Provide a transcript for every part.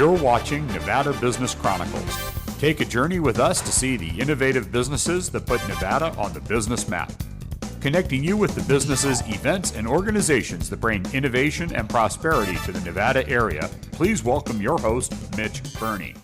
You're watching Nevada Business Chronicles. Take a journey with us to see the innovative businesses that put Nevada on the business map. Connecting you with the businesses, events, and organizations that bring innovation and prosperity to the Nevada area, please welcome your host, Mitch Burney.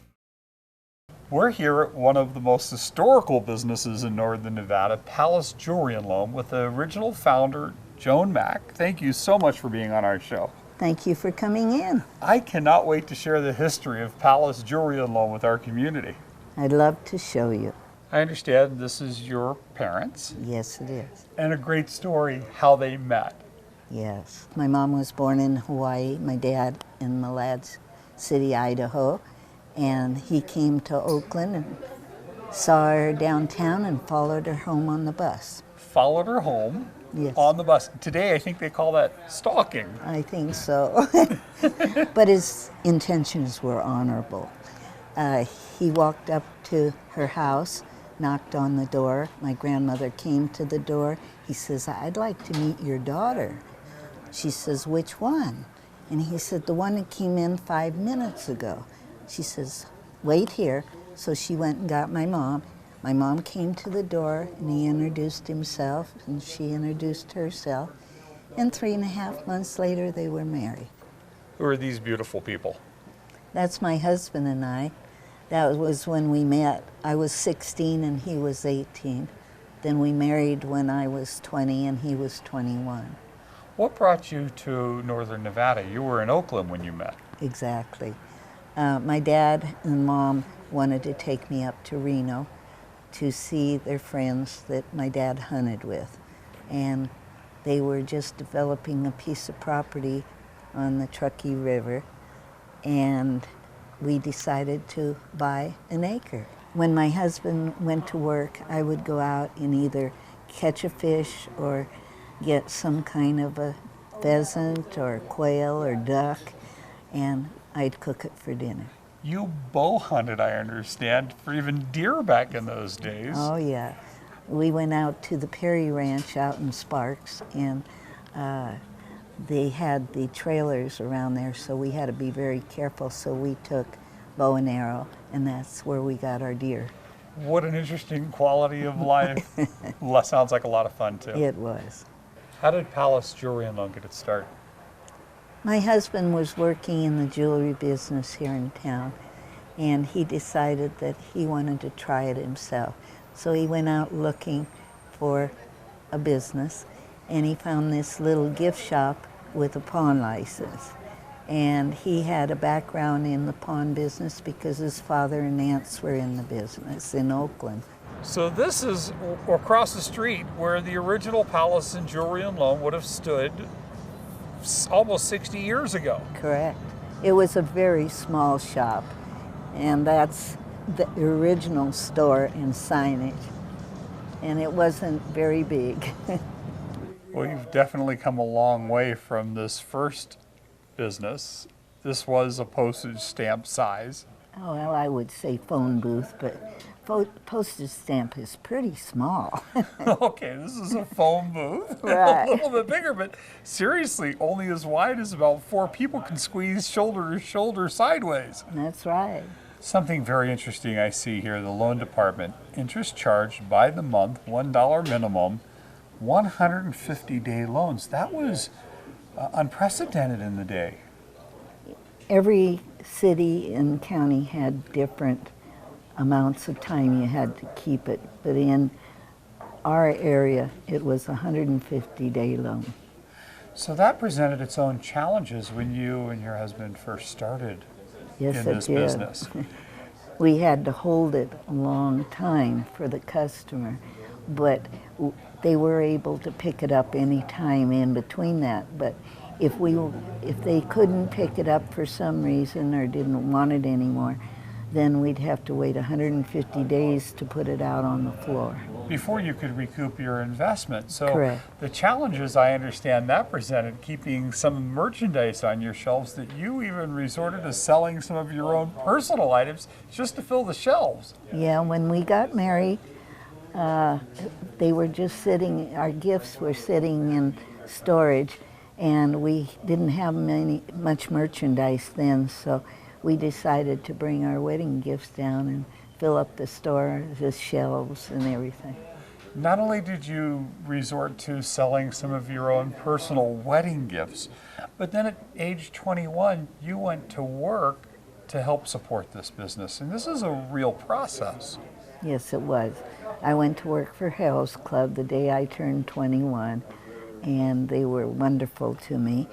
We're here at one of the most historical businesses in northern Nevada, Palace Jewelry and Loan, with the original founder, Joan Mack. Thank you so much for being on our show. Thank you for coming in. I cannot wait to share the history of Palace Jewelry and Loan with our community. I'd love to show you. I understand this is your parents. Yes, it is. And a great story how they met. Yes. My mom was born in Hawaii, my dad in Malad City, Idaho, and he came to Oakland and saw her downtown and followed her home on the bus. Followed her home? Yes. On the bus. Today, I think they call that stalking. I think so. But his intentions were honorable. He walked up to her house, knocked on the door. My grandmother came to the door. He says, "I'd like to meet your daughter." She says, "Which one?" And he said, "The one that came in 5 minutes ago." She says, "Wait here." So she went and got my mom. My mom came to the door and he introduced himself and she introduced herself. And 3.5 months later, they were married. Who are these beautiful people? That's my husband and I. That was when we met. I was 16 and he was 18. Then we married when I was 20 and he was 21. What brought you to northern Nevada? You were in Oakland when you met. Exactly. My dad and mom wanted to take me up to Reno to see their friends that my dad hunted with. And they were just developing a piece of property on the Truckee River. And we decided to buy an acre. When my husband went to work, I would go out and either catch a fish or get some kind of a pheasant or quail or duck, and I'd cook it for dinner. You bow hunted, I understand, for even deer back in those days. Oh yeah. We went out to the Perry Ranch out in Sparks, and they had the trailers around there, so we had to be very careful. So we took bow and arrow, and that's where we got our deer. What an interesting quality of life. Sounds like a lot of fun, too. It was. How did Palace Jewelry and Loan get its start? My husband was working in the jewelry business here in town, and he decided that he wanted to try it himself. So he went out looking for a business, and he found this little gift shop with a pawn license. And he had a background in the pawn business because his father and aunts were in the business in Oakland. So this is across the street where the original Palace and Jewelry and Loan would have stood almost 60 years ago. Correct. It was a very small shop, and that's the original store and signage. And it wasn't very big. Well, you've definitely come a long way from this first business. This was a postage stamp size. Oh, well, I would say phone booth, but postage stamp is pretty small. Okay, this is a phone booth. Right. A little bit bigger, but seriously, only as wide as about 4 people can squeeze shoulder to shoulder sideways. That's right. Something very interesting I see here, the loan department. Interest charged by the month, $1 minimum, 150-day loans. That was unprecedented in the day. Every city and county had different amounts of time you had to keep it, but in our area, it was a 150-day loan. So that presented its own challenges when you and your husband first started in this business. We had to hold it a long time for the customer, but they were able to pick it up any time in between that. But if they couldn't pick it up for some reason or didn't want it anymore, then we'd have to wait 150 days to put it out on the floor. Before you could recoup your investment. So correct. The challenges, I understand, that presented keeping some merchandise on your shelves, that you even resorted to selling some of your own personal items just to fill the shelves. Yeah, when we got married, they were just sitting, our gifts were sitting in storage, and we didn't have much merchandise then, so we decided to bring our wedding gifts down and fill up the store, the shelves and everything. Not only did you resort to selling some of your own personal wedding gifts, but then at age 21, you went to work to help support this business. And this is a real process. Yes, it was. I went to work for Hell's Club the day I turned 21, and they were wonderful to me.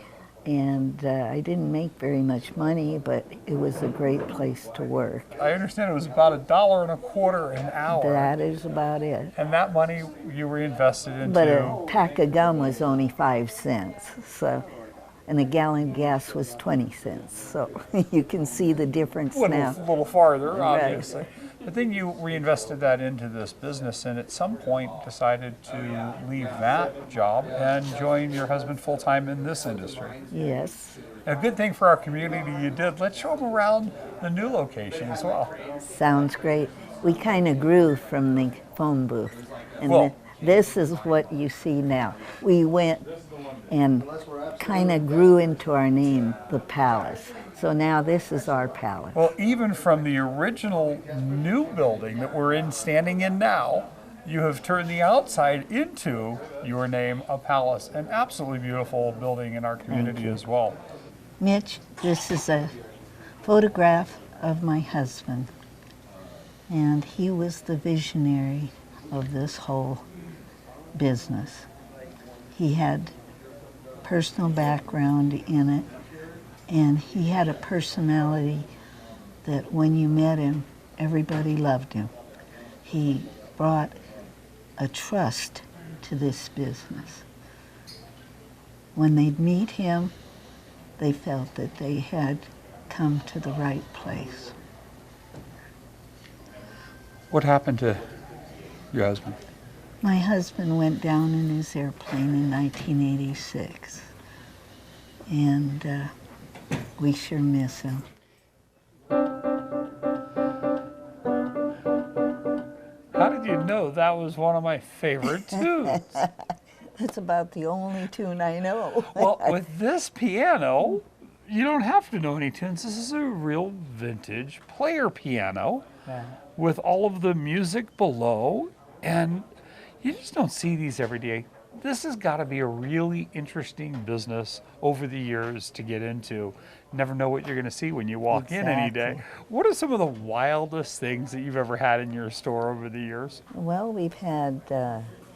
And I didn't make very much money, but it was a great place to work. I understand it was about $1.25 an hour. That is about it. And that money you reinvested into... But a pack of gum was only 5 cents, so, and a gallon of gas was 20 cents. So you can see the difference now. A little farther, Right. obviously. But then you reinvested that into this business, and at some point decided to leave that job and join your husband full-time in this industry. Yes. A good thing for our community you did. Let's show them around the new location as well. Sounds great. We kind of grew from the phone booth. And Well- this is what you see now. We went and kind of grew into our name, the Palace. So now this is our palace. Well, even from the original new building that we're standing in now, you have turned the outside into your name, a palace. An absolutely beautiful building in our community as well. Mitch, this is a photograph of my husband. And he was the visionary of this whole business. He had personal background in it, and he had a personality that when you met him, everybody loved him. He brought a trust to this business. When they'd meet him, they felt that they had come to the right place. What happened to your husband? My husband went down in his airplane in 1986, and we sure miss him. How did you know that was one of my favorite tunes? That's about the only tune I know. Well, with this piano, you don't have to know any tunes. This is a real vintage player piano with all of the music below, and you just don't see these every day. This has got to be a really interesting business over the years to get into. Never know what you're going to see when you walk in any day. Exactly. What are some of the wildest things that you've ever had in your store over the years? Well, we've had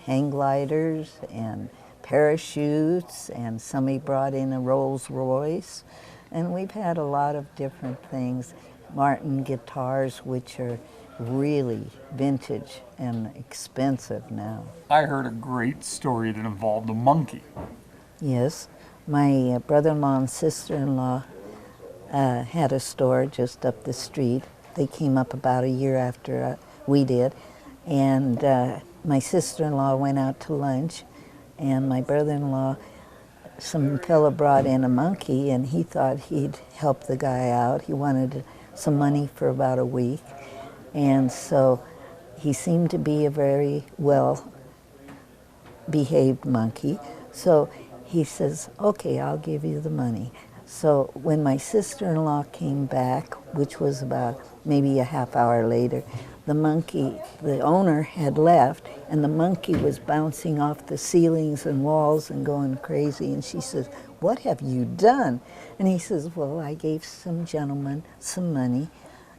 hang gliders and parachutes, and somebody brought in a Rolls Royce, and we've had a lot of different things. Martin guitars, which are really vintage and expensive now. I heard a great story that involved a monkey. Yes, my brother-in-law and sister-in-law had a store just up the street. They came up about a year after we did, and my sister-in-law went out to lunch, and my brother-in-law, some fella brought in a monkey, and he thought he'd help the guy out. He wanted some money for about a week, and so he seemed to be a very well-behaved monkey. So he says, okay, I'll give you the money. So when my sister-in-law came back, which was about maybe a half hour later, the monkey, the owner had left, and the monkey was bouncing off the ceilings and walls and going crazy. And she says, what have you done? And he says, well, I gave some gentleman some money,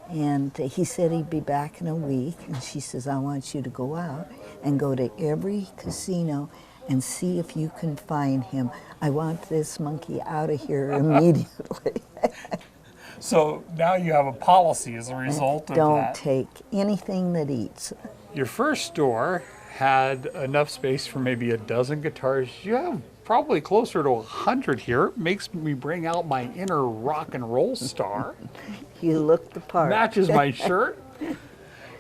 and he said he'd be back in a week. And she says, I want you to go out and go to every casino and see if you can find him. I want this monkey out of here immediately. So now you have a policy as a result of Don't that. take anything that eats. Your first store had enough space for maybe a dozen guitars. You have probably closer to 100 here. It makes me bring out my inner rock and roll star. You look the part. Matches my shirt.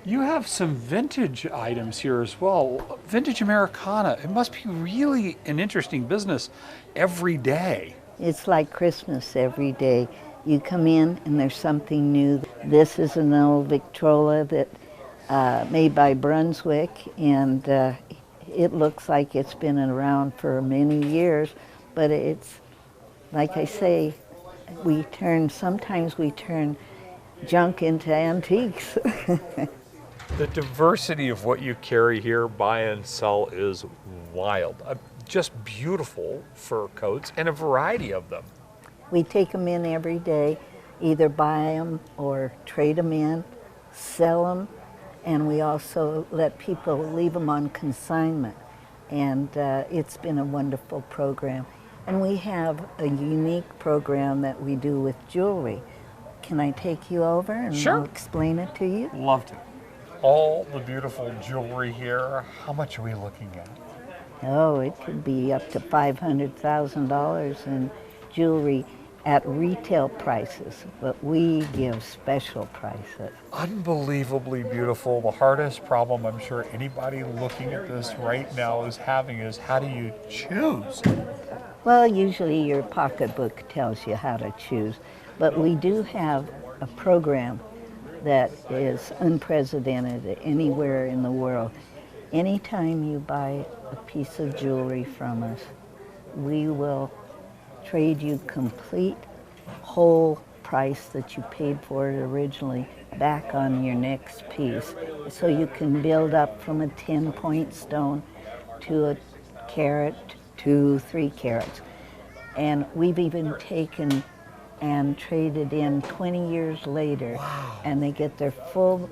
You have some vintage items here as well. Vintage Americana. It must be really an interesting business every day. It's like Christmas every day. You come in and there's something new. This is an old Victrola that made by Brunswick, and it looks like it's been around for many years, but it's, like I say, Sometimes we turn junk into antiques. The diversity of what you carry here, buy and sell, is wild. Just beautiful fur coats and a variety of them. We take them in every day, either buy them or trade them in, sell them, and we also let people leave them on consignment. And it's been a wonderful program. And we have a unique program that we do with jewelry. Can I take you over and Sure. I'll explain it to you? Love to. All the beautiful jewelry here, how much are we looking at? Oh, it could be up to $500,000 in jewelry at retail prices, but we give special prices. Unbelievably beautiful. The hardest problem I'm sure anybody looking at this right now is having is, how do you choose? Well, usually your pocketbook tells you how to choose, but we do have a program that is unprecedented anywhere in the world. Anytime you buy a piece of jewelry from us, we will trade you complete whole price that you paid for it originally back on your next piece. So you can build up from a 10-point stone to a carat to 3 carats. And we've even taken and traded in 20 years later. Wow. And they get their full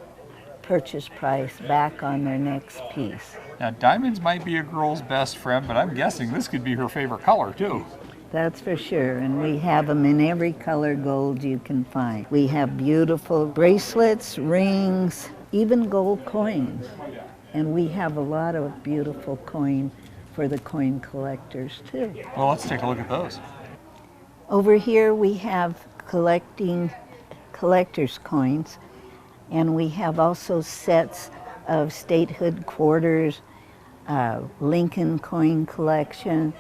purchase price back on their next piece. Now, diamonds might be a girl's best friend, but I'm guessing this could be her favorite color too. That's for sure, and we have them in every color gold you can find. We have beautiful bracelets, rings, even gold coins. And we have a lot of beautiful coin for the coin collectors too. Well, let's take a look at those. Over here we have collector's coins, and we have also sets of statehood quarters, Lincoln coin collection,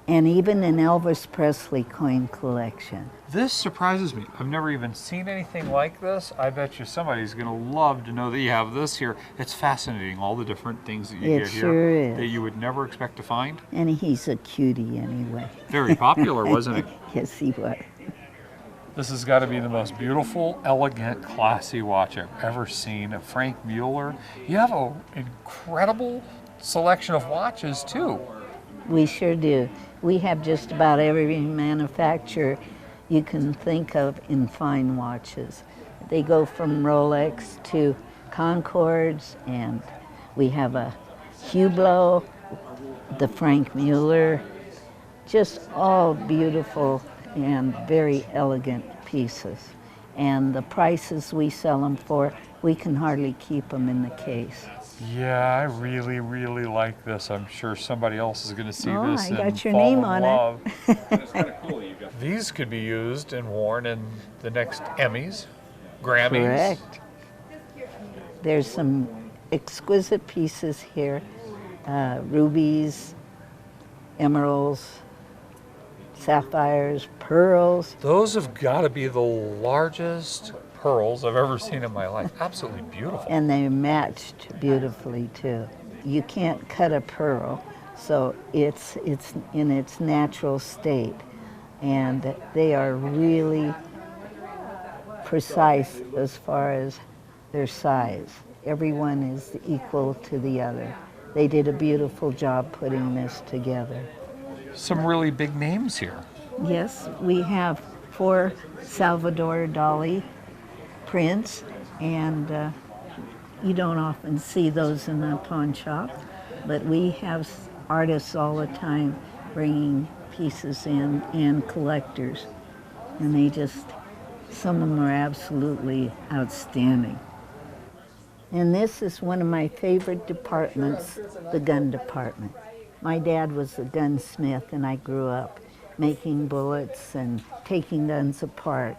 and even an Elvis Presley coin collection. This surprises me. I've never even seen anything like this. I bet you somebody's going to love to know that you have this here. It's fascinating, all the different things that you get here sure is. that you would never expect to find. And he's a cutie anyway. Very popular, wasn't it? Yes, he was. This has got to be the most beautiful, elegant, classy watch I've ever seen. A Frank Mueller. You have an incredible selection of watches too. We sure do. We have just about every manufacturer you can think of in fine watches. They go from Rolex to Concords, and we have a Hublot, the Frank Mueller, just all beautiful and very elegant pieces. And the prices we sell them for, we can hardly keep them in the case. Yeah, I really, really like this. I'm sure somebody else is going to see Oh, this I and got your fall name in on love. it. These could be used and worn in the next Emmys, Grammys. Correct. There's some exquisite pieces here, rubies, emeralds, sapphires, pearls. Those have got to be the largest pearls I've ever seen in my life. Absolutely beautiful. And they're matched beautifully too. You can't cut a pearl, so it's in its natural state. And they are really precise as far as their size. Everyone is equal to the other. They did a beautiful job putting this together. Some really big names here. Yes, we have 4 Salvador Dali prints, and you don't often see those in the pawn shop, but we have artists all the time bringing pieces in and collectors, and some of them are absolutely outstanding. And this is one of my favorite departments, the gun department. My dad was a gunsmith, and I grew up making bullets and taking guns apart.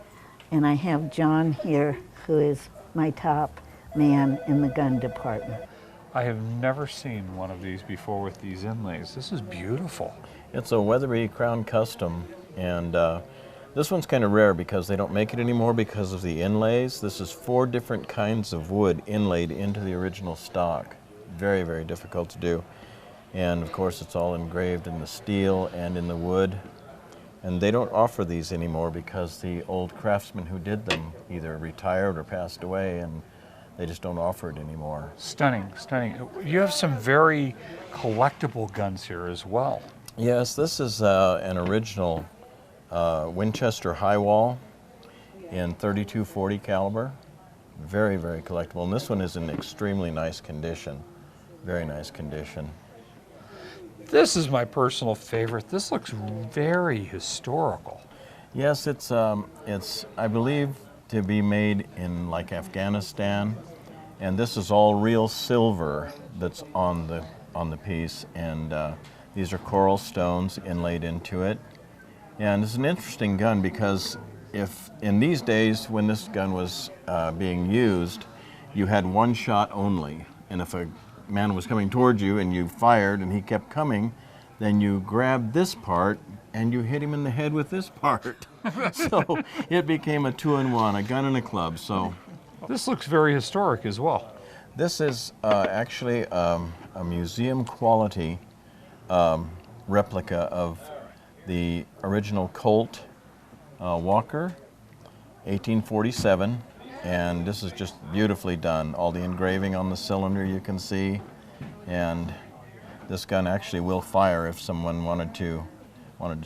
And I have John here, who is my top man in the gun department. I have never seen one of these before with these inlays. This is beautiful. It's a Weatherby Crown Custom, and this one's kind of rare because they don't make it anymore because of the inlays. This is 4 different kinds of wood inlaid into the original stock. Very, very difficult to do. And of course it's all engraved in the steel and in the wood. And they don't offer these anymore because the old craftsmen who did them either retired or passed away, and they just don't offer it anymore. Stunning, stunning. You have some very collectible guns here as well. Yes, this is an original Winchester high wall in .32-40 caliber. Very, very collectible. And this one is in extremely nice condition. Very nice condition. This is my personal favorite. This looks very historical. Yes, it's I believe to be made in like Afghanistan, and this is all real silver that's on the piece, and these are coral stones inlaid into it. And it's an interesting gun because if in these days when this gun was being used, you had one shot only, and if a man was coming towards you and you fired and he kept coming, then you grabbed this part and you hit him in the head with this part. So it became a 2-in-1, a gun and a club. So this looks very historic as well. this is actually a museum quality replica of the original Colt Walker, 1847. And this is just beautifully done. All the engraving on the cylinder you can see, and this gun actually will fire if someone wanted to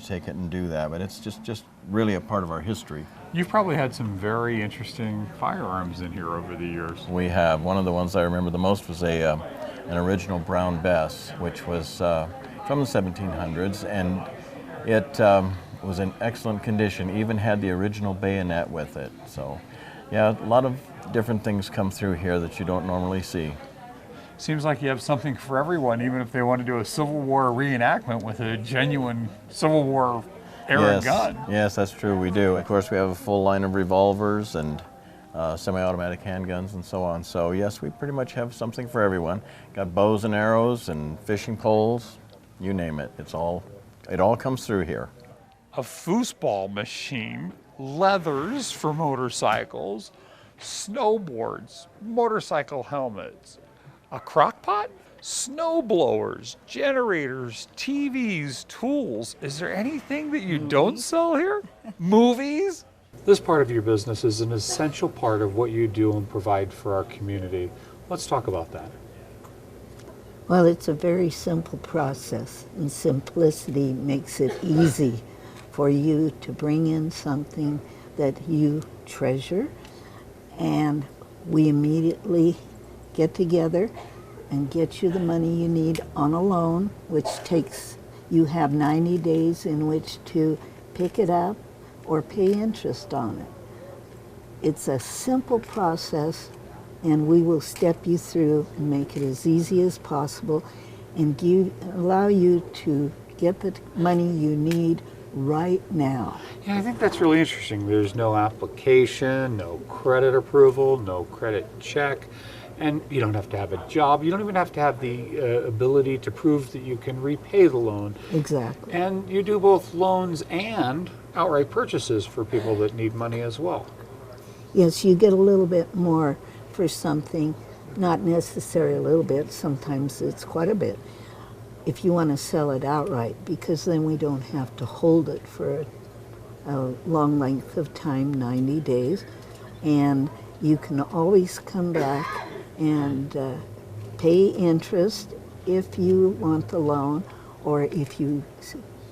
take it and do that. But it's just really a part of our history. You've probably had some very interesting firearms in here over the years. We have. One of the ones I remember the most was an original Brown Bess, which was from the 1700s, and it was in excellent condition. Even had the original bayonet with it. So. Yeah, a lot of different things come through here that you don't normally see. Seems like you have something for everyone, even if they want to do a Civil War reenactment with a genuine Civil War era gun. Yes, that's true, we do. Of course, we have a full line of revolvers and semi-automatic handguns and so on. So yes, we pretty much have something for everyone. Got bows and arrows and fishing poles, you name it. It all comes through here. A foosball machine, leathers for motorcycles, snowboards, motorcycle helmets, a crock pot, snow blowers, generators, TVs, tools. Is there anything that you don't sell here? Movies? This part of your business is an essential part of what you do and provide for our community. Let's talk about that. Well, it's a very simple process, and simplicity makes it easy for you to bring in something that you treasure, and we immediately get together and get you the money you need on a loan, which you have 90 days in which to pick it up or pay interest on it. It's a simple process, and we will step you through and make it as easy as possible and allow you to get the money you need right now. Yeah, I think that's really interesting. There's no application, no credit approval, no credit check, and you don't have to have a job. You don't even have to have the ability to prove that you can repay the loan. Exactly. And you do both loans and outright purchases for people that need money as well. Yes, you get a little bit more for something, not necessarily a little bit, sometimes it's quite a bit, if you want to sell it outright, because then we don't have to hold it for a long length of time, 90 days, and you can always come back and pay interest if you want the loan, or if you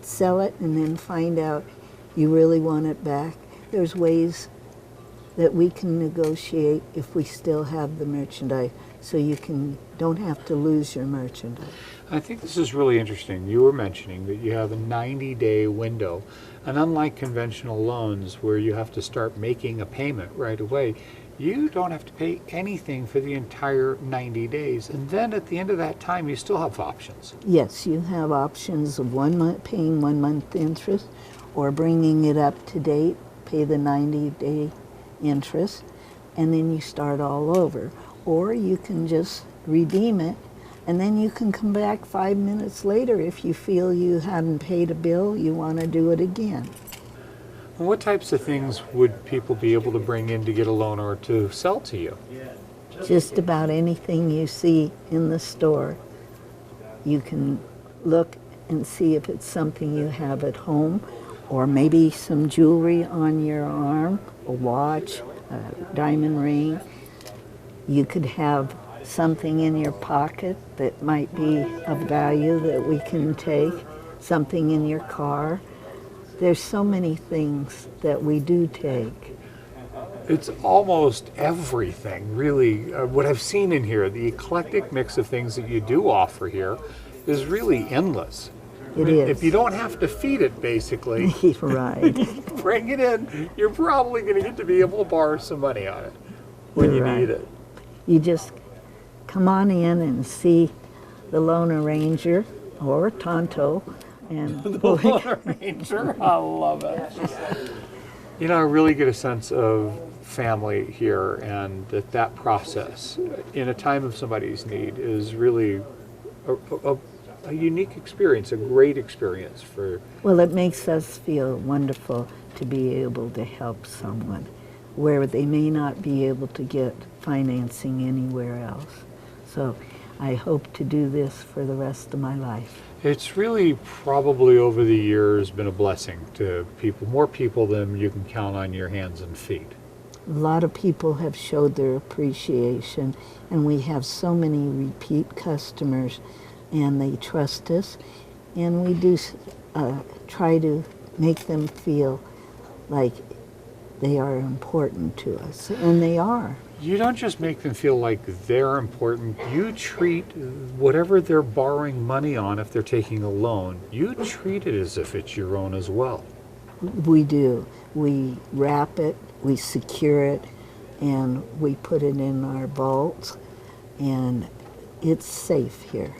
sell it and then find out you really want it back. There's ways that we can negotiate if we still have the merchandise, so you don't have to lose your merchandise. I think this is really interesting. You were mentioning that you have a 90-day window, and unlike conventional loans where you have to start making a payment right away, you don't have to pay anything for the entire 90 days. And then at the end of that time, you still have options. Yes, you have options of paying 1 month interest, or bringing it up to date, pay the 90-day interest, and then you start all over. Or you can just redeem it, and then you can come back 5 minutes later if you feel you hadn't paid a bill, you want to do it again. What types of things would people be able to bring in to get a loan or to sell to you? Just about anything you see in the store. You can look and see if it's something you have at home, or maybe some jewelry on your arm, a watch, a diamond ring. You could have something in your pocket that might be of value that we can take, something in your car. There's so many things that we do take. It's almost everything, really. What I've seen in here, the eclectic mix of things that you do offer here is really endless. It is. If you don't have to feed it, basically, Right. bring it in, you're probably going to get to be able to borrow some money on it when You're you right. need it. You just come on in and see the Lone Ranger or Tonto. And The Ranger, I love it. You know, I really get a sense of family here, and that process in a time of somebody's need is really a unique experience, a great experience for. well, it makes us feel wonderful to be able to help someone where they may not be able to get financing anywhere else. So I hope to do this for the rest of my life. It's really probably over the years been a blessing to people, more people than you can count on your hands and feet. A lot of people have showed their appreciation, and we have so many repeat customers, and they trust us, and we do try to make them feel like they are important to us, and they are. You don't just make them feel like they're important. You treat whatever they're borrowing money on, if they're taking a loan, you treat it as if it's your own as well. We do. We wrap it, we secure it, and we put it in our vaults, and it's safe here.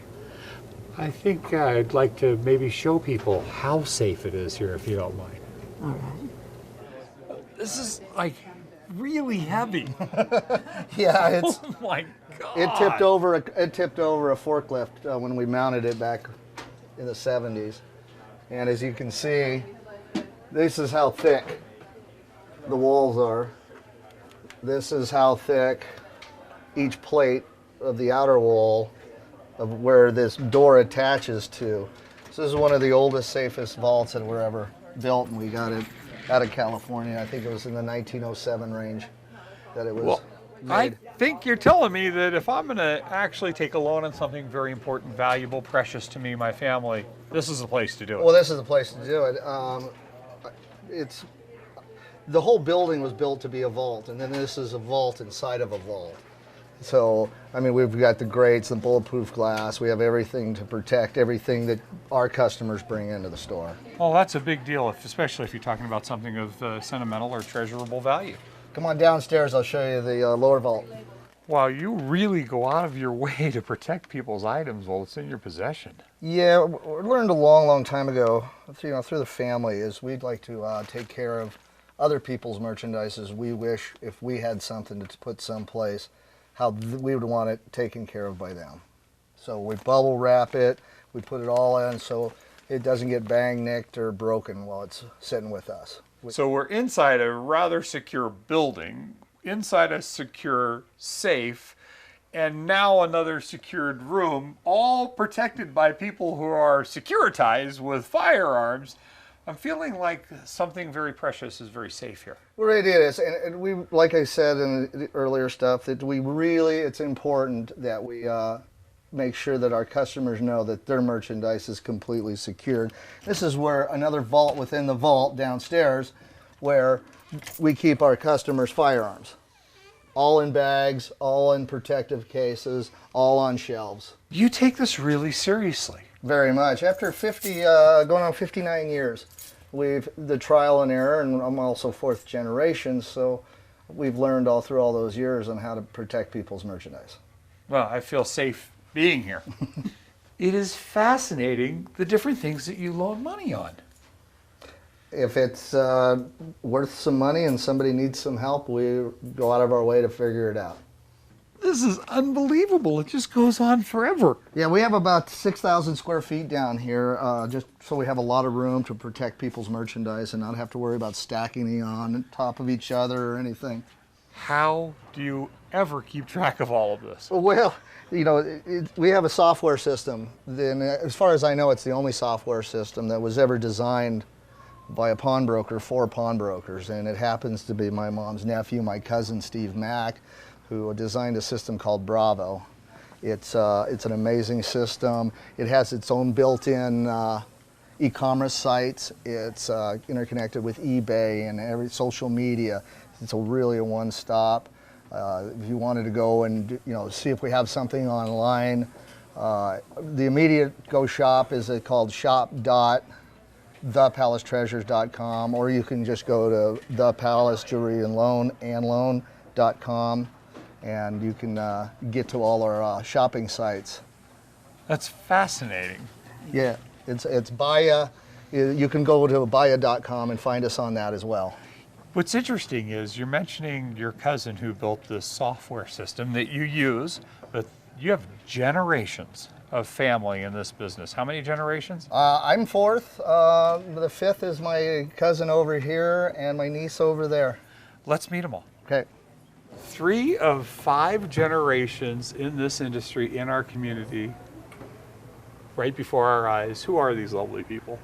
I think I'd like to maybe show people how safe it is here, if you don't mind. All right. This is like really heavy. Yeah, it's Oh my God. it tipped over a forklift when we mounted it back in the 70s. And as you can see, this is how thick the walls are. This is how thick each plate of the outer wall of where this door attaches to. So this is one of the oldest, safest vaults that were ever built, and we got it out of California. I think it was in the 1907 range that it was Well, made. I think you're telling me that if I'm going to actually take a loan on something very important, valuable, precious to me, my family, this is the place to do it. Well, this is the place to do it. It's the whole building was built to be a vault, and then this is a vault inside of a vault. So, I mean, we've got the grates, the bulletproof glass. We have everything to protect everything that our customers bring into the store. Well, that's a big deal, especially if you're talking about something of sentimental or treasurable value. Come on downstairs. I'll show you the lower vault. Wow, you really go out of your way to protect people's items while it's in your possession. Yeah, we learned a long, long time ago, through the family, is we'd like to take care of other people's merchandise as we wish if we had something to put someplace, how we would want it taken care of by them. So we bubble wrap it, we put it all in so it doesn't get banged, nicked, or broken while it's sitting with us. So we're inside a rather secure building, inside a secure safe, and now another secured room, all protected by people who are securitized with firearms. I'm feeling like something very precious is very safe here. Well, it is, and we, like I said in the earlier stuff, that we really, it's important that we make sure that our customers know that their merchandise is completely secured. This is where another vault within the vault downstairs, where we keep our customers' firearms. All in bags, all in protective cases, all on shelves. You take this really seriously. Very much. After going on 59 years, we've the trial and error, and I'm also fourth generation, so we've learned all through all those years on how to protect people's merchandise. Well, I feel safe being here. It is fascinating the different things that you loan money on. If it's worth some money and somebody needs some help, we go out of our way to figure it out. This is unbelievable. It just goes on forever. Yeah, we have about 6,000 square feet down here, just so we have a lot of room to protect people's merchandise and not have to worry about stacking it on top of each other or anything. How do you ever keep track of all of this? Well, we have a software system. Then, as far as I know, it's the only software system that was ever designed by a pawnbroker for pawnbrokers, and it happens to be my mom's nephew, my cousin Steve Mack, who designed a system called Bravo. It's an amazing system. It has its own built-in e-commerce sites. It's interconnected with eBay and every social media. It's really a one-stop. If you wanted to go and see if we have something online, the immediate go shop is called shop.thepalacetreasures.com, or you can just go to thepalacejewelryandloan.com, and you can get to all our shopping sites. That's fascinating. Yeah, it's Baya. You can go to Baya.com and find us on that as well. What's interesting is you're mentioning your cousin who built this software system that you use, but you have generations of family in this business. How many generations? I'm fourth. The fifth is my cousin over here and my niece over there. Let's meet them all. Okay. 3 of 5 generations in this industry, in our community, right before our eyes. Who are these lovely people?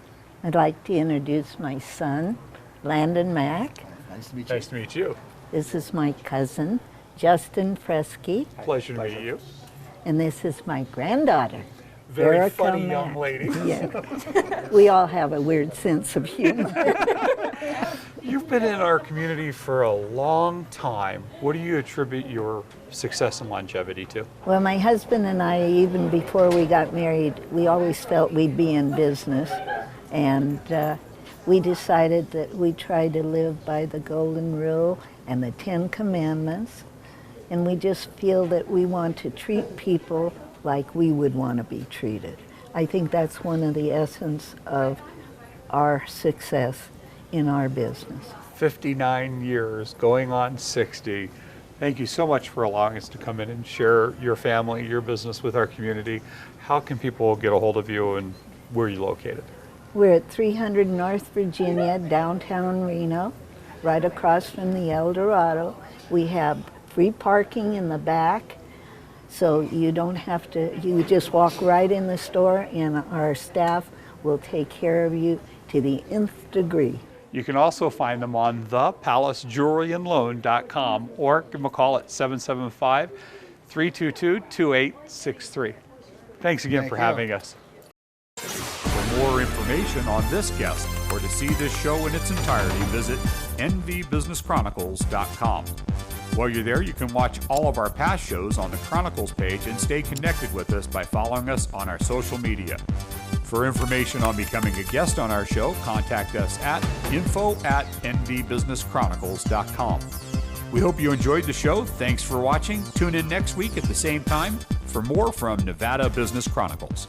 I'd like to introduce my son, Landon Mack. Nice to meet you. Nice to meet you. This is my cousin, Justin Fresky. Pleasure to meet you. And this is my granddaughter, Very Erica funny Mack. young lady. Yeah. We all have a weird sense of humor. You've been in our community for a long time. What do you attribute your success and longevity to? Well, my husband and I, even before we got married, we always felt we'd be in business. And we decided that we tried to live by the Golden Rule and the 10 Commandments. And we just feel that we want to treat people like we would want to be treated. I think that's one of the essence of our success in our business. 59 years, going on 60. Thank you so much for allowing us to come in and share your family, your business with our community. How can people get a hold of you, and where are you located? We're at 300 North Virginia, downtown Reno, right across from the El Dorado. We have free parking in the back, so you don't have to, you just walk right in the store and our staff will take care of you to the nth degree. You can also find them on thepalacejewelryandloan.com or give them a call at 775-322-2863. Thanks again for having us. For more information on this guest or to see this show in its entirety, visit nvbusinesschronicles.com. While you're there, you can watch all of our past shows on the Chronicles page and stay connected with us by following us on our social media. For information on becoming a guest on our show, contact us at info@nvbusinesschronicles.com. We hope you enjoyed the show. Thanks for watching. Tune in next week at the same time for more from Nevada Business Chronicles.